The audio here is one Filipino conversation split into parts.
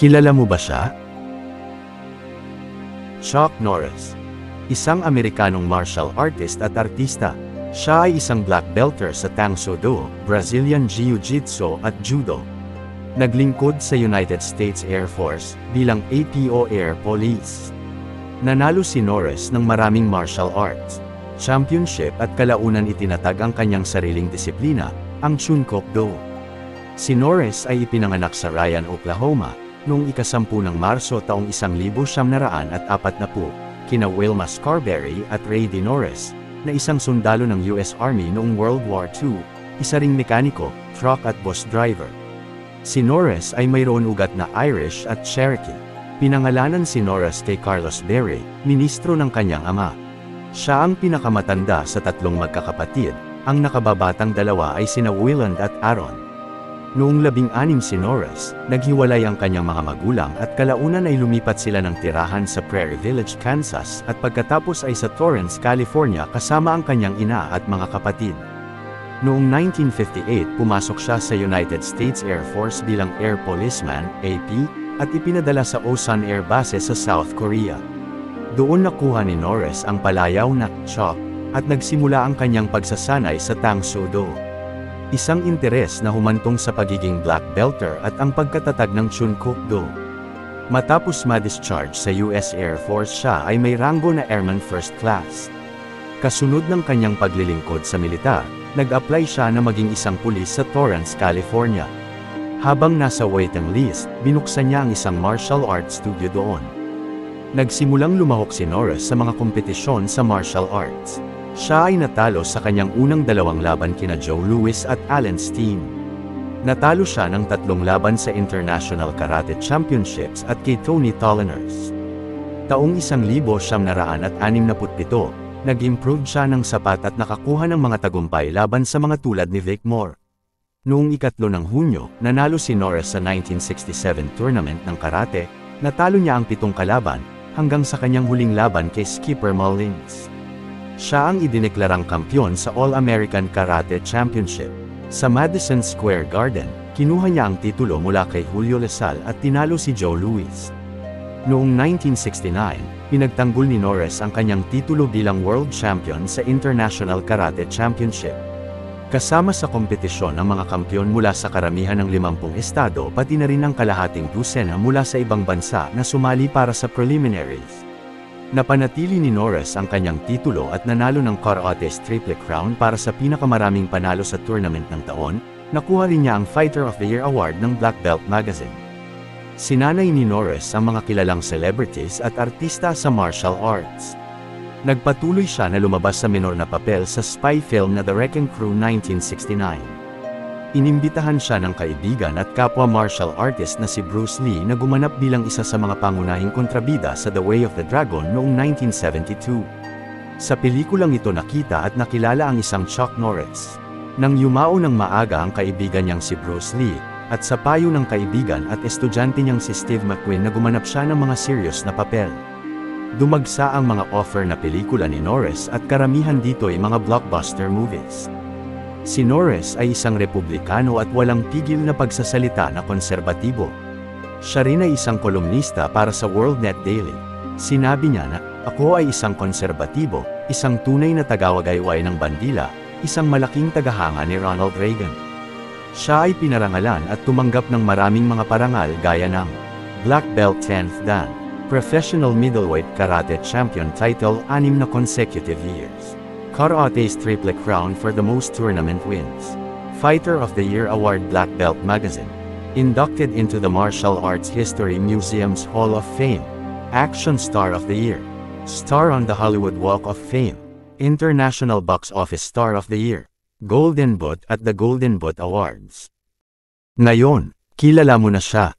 Kilala mo ba siya? Chuck Norris. Isang Amerikanong martial artist at artista. Siya ay isang black belter sa Tang Soo Do, Brazilian Jiu-Jitsu at Judo. Naglingkod sa United States Air Force bilang APO Air Police. Nanalo si Norris ng maraming martial arts championship at kalaunan itinatag ang kanyang sariling disiplina, ang Chun Kok Do. Si Norris ay ipinanganak sa Ryan, Oklahoma, noong ika-10 ng Marso taong 1940, kina Wilma Scarberry at Ray D. Norris, na isang sundalo ng US Army noong World War II, isa ring mekaniko, truck at bus driver. Si Norris ay mayroon ugat na Irish at Cherokee. Pinangalanan si Norris kay Carlos Berry, ministro ng kanyang ama. Siya ang pinakamatanda sa 3 magkakapatid, ang nakababatang 2 ay sina Willand at Aaron. Noong 16 si Norris, naghiwalay ang kanyang mga magulang at kalaunan ay lumipat sila ng tirahan sa Prairie Village, Kansas at pagkatapos ay sa Torrance, California kasama ang kanyang ina at mga kapatid. Noong 1958 pumasok siya sa United States Air Force bilang Air Policeman, AP, at ipinadala sa Osan Air Base sa South Korea. Doon nakuha ni Norris ang palayaw na Chok, at nagsimula ang kanyang pagsasanay sa Tang Soo Do. Isang interes na humantong sa pagiging black belter at ang pagkatatag ng Chun Kok Do. Matapos ma-discharge sa US Air Force siya ay may ranggo na Airman First Class. Kasunod ng kanyang paglilingkod sa militar, nag-apply siya na maging isang pulis sa Torrance, California. Habang nasa waiting list, binuksan niya ang isang martial arts studio doon. Nagsimulang lumahok si Norris sa mga kompetisyon sa martial arts. Siya ay natalo sa kanyang unang 2 laban kina Joe Louis at Alan Steen. Natalo siya ng 3 laban sa International Karate Championships at kay Tony Tolliners. Taong 1967, nag-improve siya ng sapat at nakakuha ng mga tagumpay laban sa mga tulad ni Vic Moore. Noong 3 ng Hunyo, nanalo si Norris sa 1967 tournament ng karate, natalo niya ang 7 kalaban, hanggang sa kanyang huling laban kay Skipper Mullins. Siya ang idineklarang kampyon sa All-American Karate Championship. Sa Madison Square Garden, kinuha niya ang titulo mula kay Julio Lasal at tinalo si Joe Louis. Noong 1969, pinagtanggol ni Norris ang kanyang titulo bilang World Champion sa International Karate Championship. Kasama sa kompetisyon ang mga kampyon mula sa karamihan ng 50 estado pati na rin ang kalahating dusena mula sa ibang bansa na sumali para sa preliminaries. Napanatili ni Norris ang kanyang titulo at nanalo ng Karate's Triple Crown para sa pinakamaraming panalo sa tournament ng taon, nakuha rin niya ang Fighter of the Year Award ng Black Belt Magazine. Sinanay ni Norris ang mga kilalang celebrities at artista sa martial arts. Nagpatuloy siya na lumabas sa menor na papel sa spy film na The Wrecking Crew 1969. Inimbitahan siya ng kaibigan at kapwa martial artist na si Bruce Lee na gumanap bilang isa sa mga pangunahing kontrabida sa The Way of the Dragon noong 1972. Sa pelikulang ito nakita at nakilala ang isang Chuck Norris. Nang yumao ng maaga ang kaibigan niyang si Bruce Lee, at sa payo ng kaibigan at estudyante niyang si Steve McQueen na gumanap siya ng mga serious na papel. Dumagsa ang mga offer na pelikula ni Norris at karamihan dito ay mga blockbuster movies. Si Norris ay isang republikano at walang tigil na pagsasalita na konserbatibo. Siya rin ay isang kolumnista para sa WorldNet Daily. Sinabi niya na, "Ako ay isang konserbatibo, isang tunay na tagawagayway ng bandila, isang malaking tagahanga ni Ronald Reagan." Siya ay pinarangalan at tumanggap ng maraming mga parangal gaya ng Black Belt 10th Dan, Professional Middleweight Karate Champion title 6 na consecutive years, Karate's Triple Crown for the most tournament wins, Fighter of the Year Award Black Belt Magazine, inducted into the Martial Arts History Museum's Hall of Fame, Action Star of the Year, Star on the Hollywood Walk of Fame, International Box Office Star of the Year, Golden Boot at the Golden Boot Awards. Ngayon, kilala mo na siya.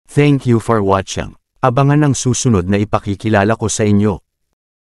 Thank you for watching. Abangan ang susunod na ipakikilala ko sa inyo.